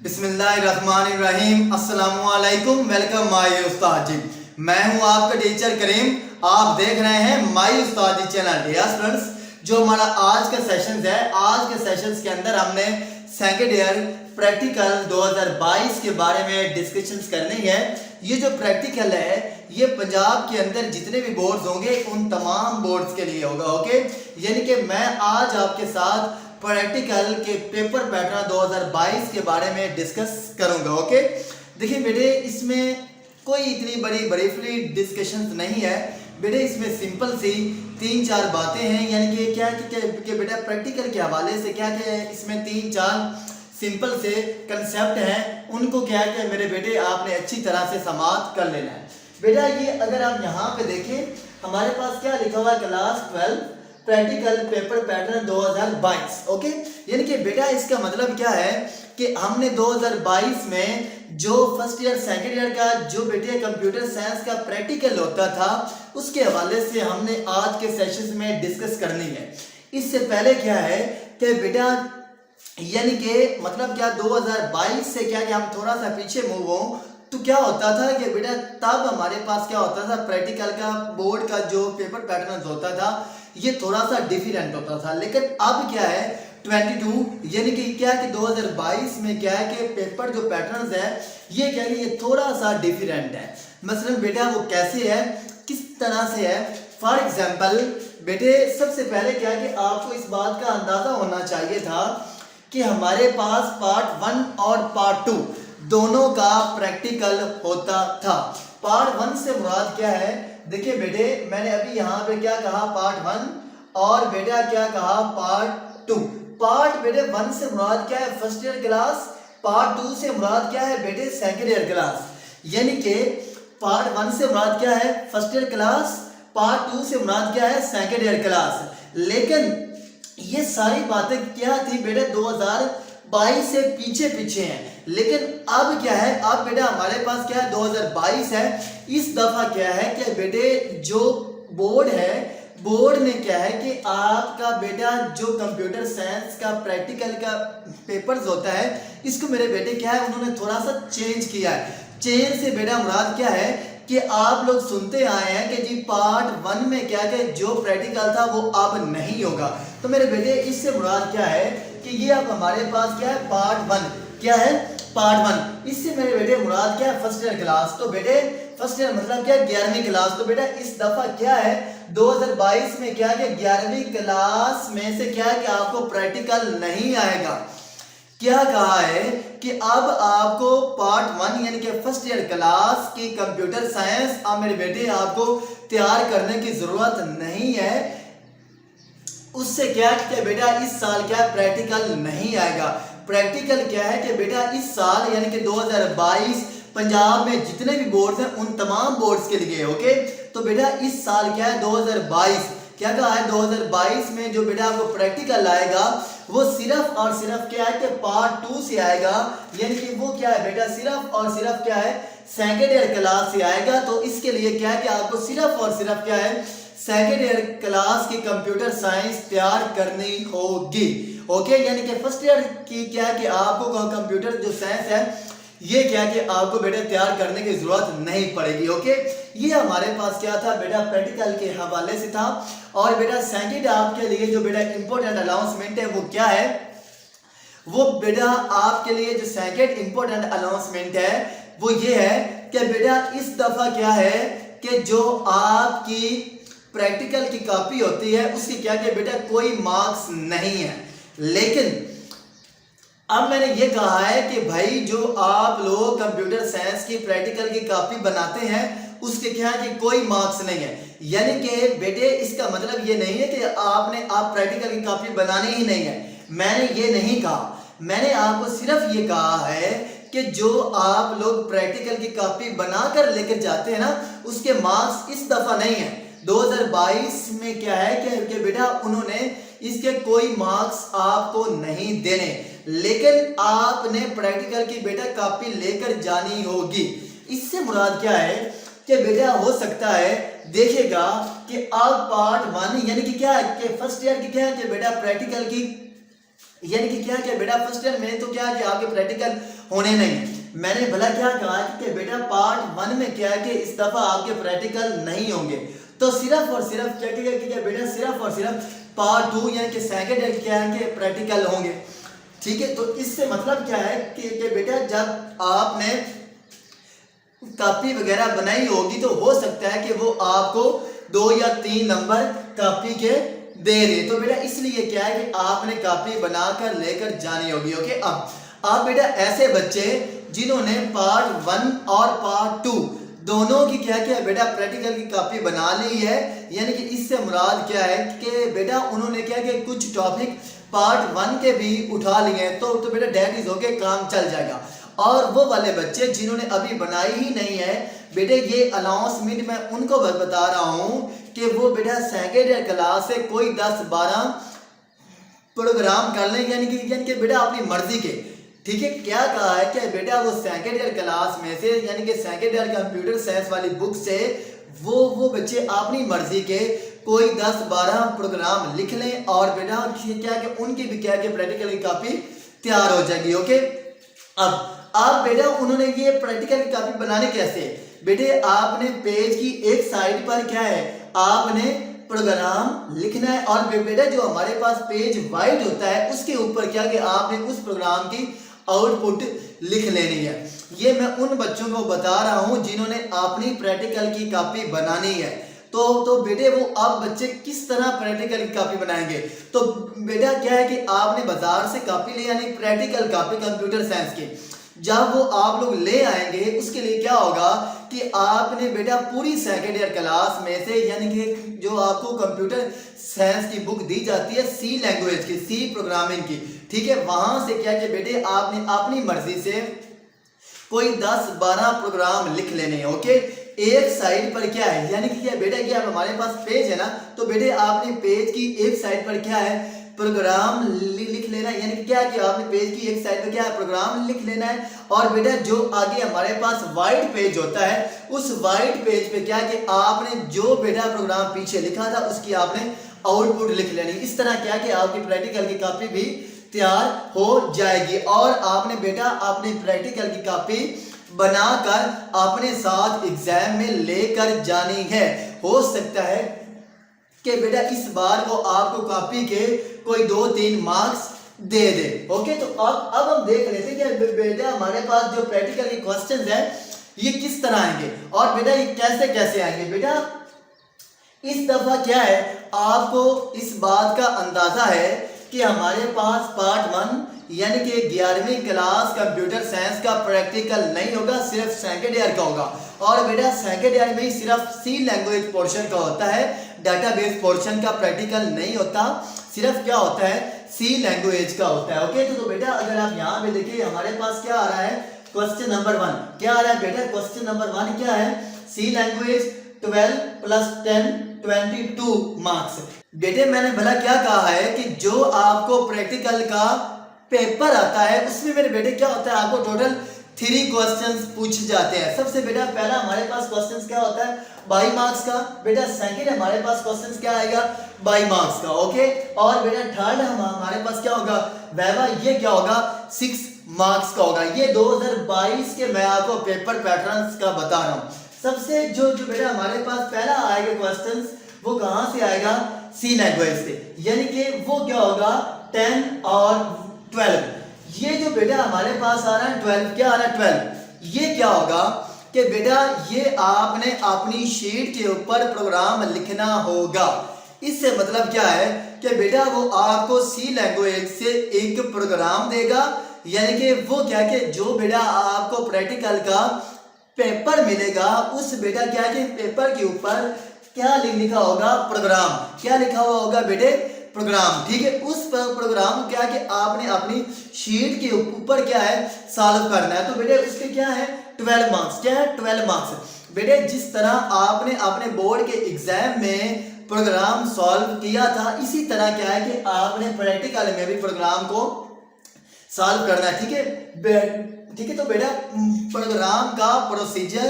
बिस्मिल्लाहिर्रहमानिर्रहीम। अस्सलामुअलैकुम। Welcome my उस्ताद जी। मैं हूं आपका टीचर करीम। आप देख रहे हैं my Ustad ji channel. Dear students, जो हमारा आज का सेशन है, आज के सेशंस के अंदर हमने सेकंड ईयर प्रैक्टिकल 2022 के बारे में डिस्कशंस करनी है। ये जो प्रैक्टिकल है ये पंजाब के अंदर जितने भी बोर्ड्स होंगे उन तमाम बोर्ड्स के लिए होगा। ओके, यानी कि मैं आज आपके साथ प्रैक्टिकल के पेपर पैटर्न 2022 के बारे में डिस्कस करूंगा। ओके, देखिए बेटे, इसमें कोई इतनी बड़ी ब्रीफली डिस्कशंस नहीं है बेटे। इसमें सिंपल सी 3-4 बातें हैं, यानी कि क्या कि बेटा प्रैक्टिकल के हवाले से क्या क्या है, इसमें 3-4 सिंपल से कंसेप्ट हैं। उनको क्या है कि मेरे बेटे आपने अच्छी तरह से समाप्त कर लेना है। बेटा ये अगर आप यहाँ पे देखें, हमारे पास क्या लिखा हुआ है, class 12 practical paper pattern 2022। Okay, यानी कि बेटा इसका मतलब क्या है कि हमने 2022 में जो फर्स्ट ईयर सेकंड ईयर का जो बेटे कंप्यूटर साइंस का प्रैक्टिकल होता था उसके हवाले से हमने आज के सेशंस में डिस्कस करनी है। इससे पहले क्या है कि बेटा यानी कि मतलब क्या 2022 से क्या कि हम थोड़ा सा पीछे मूव हो तो क्या होता था कि बेटा तब हमारे पास क्या होता था, प्रैक्टिकल का बोर्ड का जो पेपर पैटर्न होता था ये थोड़ा सा डिफरेंट होता था। लेकिन अब क्या है 22 यानी कि क्या कि 2022 में क्या है कि पेपर जो पैटर्न्स है ये क्या है ये थोड़ा सा डिफरेंट है। मसलन बेटा वो कैसे है, किस तरह से है। फॉर एग्जांपल बेटे सबसे पहले क्या है कि आपको इस बात का अंदाजा होना चाहिए था कि हमारे पास पार्ट 1 और पार्ट 2 दोनों का प्रैक्टिकल होता था। पार्ट 1 से मुराद क्या है, देखिए बेटे मैंने अभी यहाँ पे क्या कहा पार्ट 1 और बेटा क्या कहा पार्ट 2। पार्ट बेटे 1 से मुराद क्या है, फर्स्ट ईयर क्लास। पार्ट 2 से मुराद क्या है बेटे, सेकंड ईयर क्लास। यानी कि पार्ट 1 से मुराद क्या है, फर्स्ट ईयर क्लास। पार्ट 2 से मुराद क्या है, सेकंड ईयर क्लास। लेकिन ये सारी बातें क्या थी बेटे 2022 से पीछे पीछे हैं। लेकिन अब क्या है, अब बेटा हमारे पास क्या है 2022 है। इस दफा क्या है कि बेटे जो बोर्ड है, बोर्ड ने क्या है कि आपका बेटा जो कंप्यूटर साइंस का प्रैक्टिकल का पेपर्स होता है इसको मेरे बेटे क्या है उन्होंने थोड़ा सा चेंज किया है। चेंज से बेटा मुराद क्या है कि आप लोग सुनते आए हैं कि जी पार्ट 1 में क्या कि जो प्रैक्टिकल था वो अब नहीं होगा। तो मेरे बेटे इससे मुराद क्या है कि ये अब हमारे पास क्या है पार्ट 1, क्या है पार्ट 1। इससे मेरे बेटे मुराद क्या है, फर्स्ट ईयर क्लास। तो बेटे फर्स्ट ईयर मतलब क्या, 11वीं क्लास। तो बेटा इस दफा क्या है 2022 में क्या है 11वीं क्लास में से क्या है कि आपको प्रैक्टिकल नहीं आएगा। क्या कहा है कि अब आपको पार्ट 1 यानी कि फर्स्ट ईयर क्लास की कंप्यूटर साइंस अब मेरे बेटे आपको तैयार करने की जरूरत नहीं है। उससे क्या कि बेटा इस साल क्या प्रैक्टिकल नहीं आएगा। प्रैक्टिकल क्या है कि बेटा इस साल यानी कि 2022 पंजाब में जितने भी बोर्ड्स हैं उन तमाम बोर्ड्स के लिए। ओके, तो बेटा इस साल क्या है 2022 क्या कहा है 2022 में जो बेटा आपको प्रैक्टिकल आएगा वो सिर्फ और सिर्फ क्या है कि पार्ट 2 से आएगा। यानी कि वो क्या है बेटा सिर्फ और सिर्फ क्या है सेकेंड ईयर क्लास से आएगा। तो इसके लिए क्या है कि आपको सिर्फ और सिर्फ क्या है सेकेंड ईयर क्लास की कंप्यूटर साइंस तैयार करनी होगी। ओके, यानी कि फर्स्ट ईयर की क्या है कि आपको कंप्यूटर जो साइंस है ये क्या कि आपको बेटा तैयार करने की जरूरत नहीं पड़ेगी। ओके, ये हमारे पास क्या था बेटा प्रैक्टिकल के हवाले से था। और बेटा सेकंड आपके लिए जो बेटा इंपॉर्टेंट अनाउंसमेंट है वो क्या है, वो बेटा आपके लिए जो सेकंड इंपॉर्टेंट अनाउंसमेंट है वो ये है कि बेटा इस दफा क्या है कि जो आपकी प्रैक्टिकल की कॉपी होती है उसकी क्या कि बेटा कोई मार्क्स नहीं है। लेकिन अब मैंने ये कहा है कि भाई जो आप लोग कंप्यूटर साइंस की प्रैक्टिकल की कॉपी बनाते हैं उसके क्या है कि कोई मार्क्स नहीं है। यानी कि बेटे इसका मतलब ये नहीं है कि आप प्रैक्टिकल की कॉपी बनानी ही नहीं है। मैंने ये नहीं कहा, मैंने आपको सिर्फ ये कहा है कि जो आप लोग प्रैक्टिकल की कॉपी बनाकर लेकर जाते हैं ना उसके मार्क्स इस दफा नहीं है। 2022 में क्या है कि बेटा उन्होंने इसके कोई मार्क्स आपको नहीं देने, लेकिन आपने प्रैक्टिकल की बेटा कॉपी लेकर जानी होगी। इससे मुराद क्या है कि बेटा हो सकता है देखेगा कि अब पार्ट 1 यानी कि क्या है कि फर्स्ट ईयर की क्या है कि बेटा प्रैक्टिकल की यानी कि क्या क्या बेटा फर्स्ट ईयर में तो क्या कि आपके प्रैक्टिकल होने नहीं। मैंने भला क्या कहा कि बेटा पार्ट 1 में क्या है कि इस दफा आपके प्रैक्टिकल नहीं होंगे, तो सिर्फ और सिर्फ क्या बेटा सिर्फ और सिर्फ पार्ट 2 यानी कि सेकंड ईयर क्या है कि प्रैक्टिकल होंगे। ठीक है, तो इससे मतलब क्या है कि बेटा जब आपने कॉपी वगैरह बनाई होगी तो हो सकता है कि वो आपको 2 या 3 नंबर कॉपी के दे दे। तो बेटा इसलिए क्या है कि आपने कॉपी बनाकर लेकर जानी होगी। ओके, अब बेटा ऐसे बच्चे जिन्होंने पार्ट 1 और पार्ट 2 दोनों की क्या क्या बेटा प्रैक्टिकल की कॉपी बना ली है, यानी कि इससे मुराद क्या है कि बेटा उन्होंने क्या कि कुछ टॉपिक पार्ट 1 के भी उठा लिए हैं, तो बेटा डेट इज ओके, काम चल जाएगा। और वो वाले बच्चे जिन्होंने अभी बनाई ही नहीं है बेटे, ये अनाउंसमेंट मैं उनको बता रहा हूँ कि वो बेटा सेकेंड ईयर क्लास से कोई 10-12 प्रोग्राम कर लें, यानी कि बेटा अपनी मर्जी के। ठीक है, क्या कहा है कि बेटा वो सेकेंड ईयर क्लास में से यानी कि सेकेंड ईयर कंप्यूटर साइंस वाली बुक से वो बच्चे अपनी मर्जी के कोई 10-12 प्रोग्राम लिख लें और बेटा क्या कि उनकी भी क्या कि प्रैक्टिकल की कॉपी तैयार हो जाएगी। ओके, अब आप बेटा उन्होंने ये प्रैक्टिकल की कॉपी बनाने कैसे, बेटे आपने पेज की एक साइड पर क्या है आपने प्रोग्राम लिखना है, और बेटा जो हमारे पास पेज वाइट होता है उसके ऊपर क्या कि आपने उस प्रोग्राम की आउटपुट लिख लेनी है। ये मैं उन बच्चों को बता रहा हूं जिन्होंने अपनी प्रैक्टिकल की कॉपी बनानी है। तो बेटे वो अब बच्चे किस तरह प्रैक्टिकल की कॉपी बनाएंगे, तो बेटा क्या है कि आपने बाजार से कॉपी ले यानी प्रैक्टिकल कॉपी कंप्यूटर साइंस की, जब वो आप लोग ले आएंगे उसके लिए क्या होगा कि आपने बेटा पूरी सेकेंड ईयर क्लास में से यानी कि जो आपको कंप्यूटर साइंस की बुक दी जाती है सी लैंग्वेज की, सी प्रोग्रामिंग की, ठीक है, वहां से क्या कि बेटे आपने अपनी मर्जी से कोई 10-12 प्रोग्राम लिख लेने हैं। ओके, एक साइड पर क्या है यानी कि क्या बेटा कि आप हमारे पास पेज है ना, तो बेटे आपने पेज की एक साइड पर क्या है प्रोग्राम लिख लेना है, यानी कि क्या कि आपने पेज की एक साइड पर क्या है प्रोग्राम लिख लेना है, और बेटा जो आगे हमारे पास वाइट पेज होता है उस वाइट पेज पे क्या कि आपने जो बेटा प्रोग्राम पीछे लिखा था उसकी आपने आउटपुट लिख लेनी। इस तरह क्या कि आपकी प्रैक्टिकल की कॉपी भी तैयार हो जाएगी, और आपने बेटा अपनी प्रैक्टिकल की कॉपी बनाकर अपने साथ एग्जाम में लेकर जानी है। हो सकता है कि बेटा इस बार वो आपको कॉपी के कोई 2-3 मार्क्स दे दे। ओके, तो अब हम देख लेते हैं कि बेटा हमारे पास जो प्रैक्टिकल के क्वेश्चंस हैं ये किस तरह आएंगे और बेटा ये कैसे कैसे आएंगे। बेटा इस दफा क्या है आपको इस बात का अंदाजा है कि हमारे पास पार्ट 1 यानी कि 11वीं क्लास कंप्यूटर साइंस का प्रैक्टिकल नहीं होगा, सिर्फ सेकेंड ईयर का होगा, और बेटा सेकेंड ईयर में ही सिर्फ सी लैंग्वेज पोर्शन का होता है, डाटाबेस पोर्शन का प्रैक्टिकल नहीं होता, सिर्फ क्या होता है सी लैंग्वेज का होता है। ओके, तो बेटा अगर आप यहाँ पे देखिए हमारे पास क्या आ रहा है क्वेश्चन नंबर 1 क्या आ रहा है बेटा, क्वेश्चन नंबर 1 क्या है सी लैंग्वेज 12 + 10 22 मार्क्स। बेटे मैंने भला क्या कहा है कि जो आपको प्रैक्टिकल का पेपर आता है उसमें मेरे बेटे क्या होता है आपको टोटल 3 क्वेश्चंस पूछे जाते हैं। सबसे बेटा पहला हमारे पास क्वेश्चंस क्या होता है 22 मार्क्स का, बेटा सेकंड हमारे पास क्वेश्चंस क्या आएगा 22 मार्क्स का। ओके, और बेटा थर्ड हमारे पास क्या होगा वैवा, ये क्या होगा 6 मार्क्स का होगा। ये 2022 के मैं आपको पेपर पैटर्न्स का बता रहा हूँ। सबसे जो बेटा हमारे पास पहला आएगा क्वेश्चंस वो कहां से आएगा सी लैंग्वेज से, यानी कि वो क्या होगा 10 और 12। ये जो बेटा हमारे पास आ रहा है 12 क्या आ रहा है 12, ये क्या होगा कि बेटा ये आपने अपनी शीट के ऊपर प्रोग्राम लिखना होगा। इससे मतलब क्या है कि बेटा वो आपको सी लैंग्वेज से एक प्रोग्राम देगा, यानी कि वो क्या कि जो बेटा आपको प्रैक्टिकल का पेपर मिलेगा उस बेटा क्या कि पेपर के ऊपर क्या लिखा होगा प्रोग्राम, क्या लिखा हुआ होगा बेटे प्रोग्राम। ठीक है, उस प्रोग्राम क्या कि आपने अपनी शीट के ऊपर क्या है सॉल्व करना है। तो बेटे उसके क्या है 12 मार्क्स, क्या है 12 मार्क्स। बेटे जिस तरह आपने अपने बोर्ड के एग्जाम में प्रोग्राम सॉल्व किया था इसी तरह क्या है कि आपने प्रैक्टिकल में भी प्रोग्राम को सॉल्व करना है। ठीक है, तो बेटा प्रोग्राम का प्रोसीजर,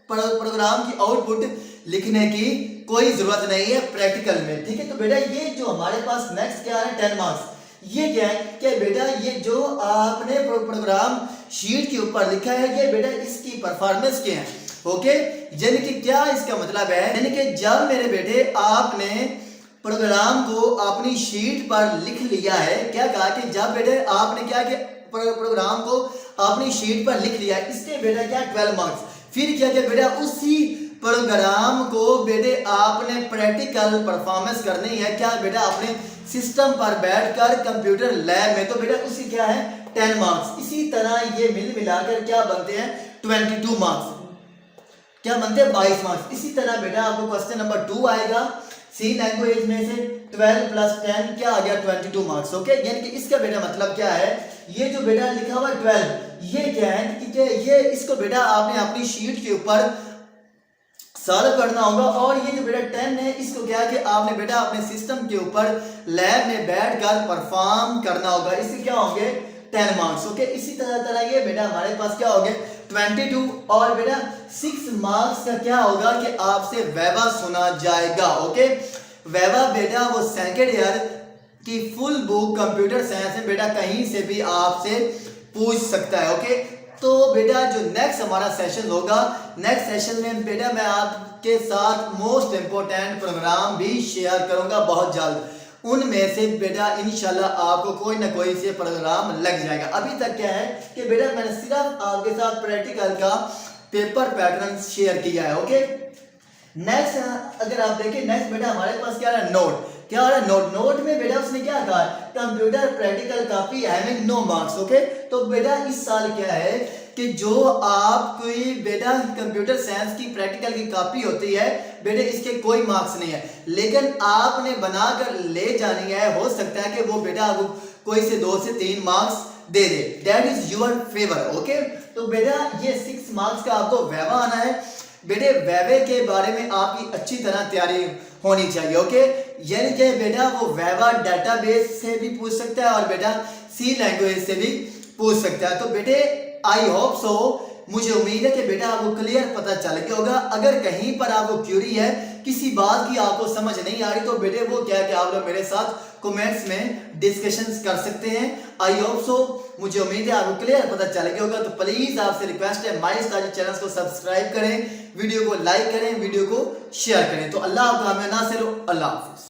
प्रोग्राम की आउटपुट लिखने की कोई जरूरत नहीं है प्रैक्टिकल में। ठीक है, तो बेटा ये जो हमारे पास नेक्स्ट क्या है 10 मार्क्स, ये क्या है कि बेटा ये जो आपने प्रोग्राम शीट के ऊपर लिखा है ये बेटा इसकी परफॉर्मेंस क्या है। ओके, यानी कि क्या इसका मतलब है, यानी कि जब मेरे बेटे आपने प्रोग्राम को अपनी शीट पर लिख लिया है, क्या कहा कि जब बेटे आपने क्या कि प्रोग्राम को अपनी शीट पर लिख लिया है, इसके बेटा क्या 12 मार्क्स। फिर क्या किया बेटा, उसी प्रोग्राम को बेटे आपने प्रैक्टिकल परफॉर्मेंस करनी है, क्या बेटा अपने सिस्टम पर बैठकर कंप्यूटर लैब में, तो बेटा उसी क्या है 10 मार्क्स। इसी तरह ये मिल मिलाकर क्या बनते हैं 22 मार्क्स, क्या बनते हैं 22 मार्क्स। इसी तरह बेटा आपको क्वेश्चन नंबर 2 आएगा, सी लैंग्वेज में से 12 प्लस 10 क्या आ गया 22 मार्क्स। ओके, यानी कि इसका बेटा मतलब क्या है, ये जो बेटा लिखा हुआ 12 ये क्या है कि ये इसको बेटा आपने अपनी शीट के ऊपर सॉल्व करना होगा, और ये जो बेटा 10 है इसको क्या है कि आपने बेटा अपने सिस्टम के ऊपर लैब में बैठकर परफॉर्म करना होगा, इससे क्या होंगे 10 मार्क्स। ओके, इसी तरह ये बेटा हमारे पास क्या हो गए 22, और बेटा 6 मार्क्स का क्या होगा कि आपसे वैवा सुना जाएगा। ओके, वैवा बेटा वो सेकेंड ईयर की फुल बुक कंप्यूटर साइंस में बेटा कहीं से भी आपसे पूछ सकता है। ओके, तो बेटा जो नेक्स्ट हमारा सेशन होगा, नेक्स्ट सेशन में बेटा मैं आपके साथ मोस्ट इंपोर्टेंट प्रोग्राम भी शेयर करूंगा बहुत जल्द, उनमें से बेटा इंशाल्लाह आपको कोई ना कोई से प्रोग्राम लग जाएगा। अभी तक क्या है कि बेटा मैंने सिर्फ आपके साथ प्रैक्टिकल का पेपर पैटर्न शेयर किया है। ओके, नेक्स्ट अगर आप देखें, नेक्स्ट बेटा हमारे पास क्या है नोट, क्या हो रहा है नोट में बेटा उसने क्या कहा computer practical copy having no marks. Okay, तो बेटा इस साल क्या है कि जो आपकी बेटा कंप्यूटर साइंस की प्रैक्टिकल की कॉपी होती है बेटे इसके कोई मार्क्स नहीं है, लेकिन आपने बनाकर ले जानी है, हो सकता है कि वो बेटा आपको कोई से 2 से 3 marks they they, that is your favour. Okay, तो बेटा ये 6 मार्क्स का आपको वैवा आना है। बेटे वैवे के बारे में आपकी अच्छी तरह तैयारी होनी चाहिए। ओके, यानी कि बेटा वो वैवा डेटाबेस से भी पूछ सकता है और बेटा सी लैंग्वेज से भी पूछ सकता है। तो बेटे आई होप सो, मुझे उम्मीद है कि बेटा आपको क्लियर पता चल गया होगा। अगर कहीं पर आपको क्यूरी है, किसी बात की आपको समझ नहीं आ रही, तो बेटे वो क्या कि आप लोग मेरे साथ कमेंट्स में डिस्कशंस कर सकते हैं। आई होप सो, मुझे उम्मीद है आपको क्लियर पता चल गया होगा। तो प्लीज आपसे रिक्वेस्ट है माई उस्ताद चैनल को सब्सक्राइब करें, वीडियो को लाइक करें, वीडियो को शेयर करें। तो अल्लाह आपका हमें नासिर, अल्लाह हाफिज।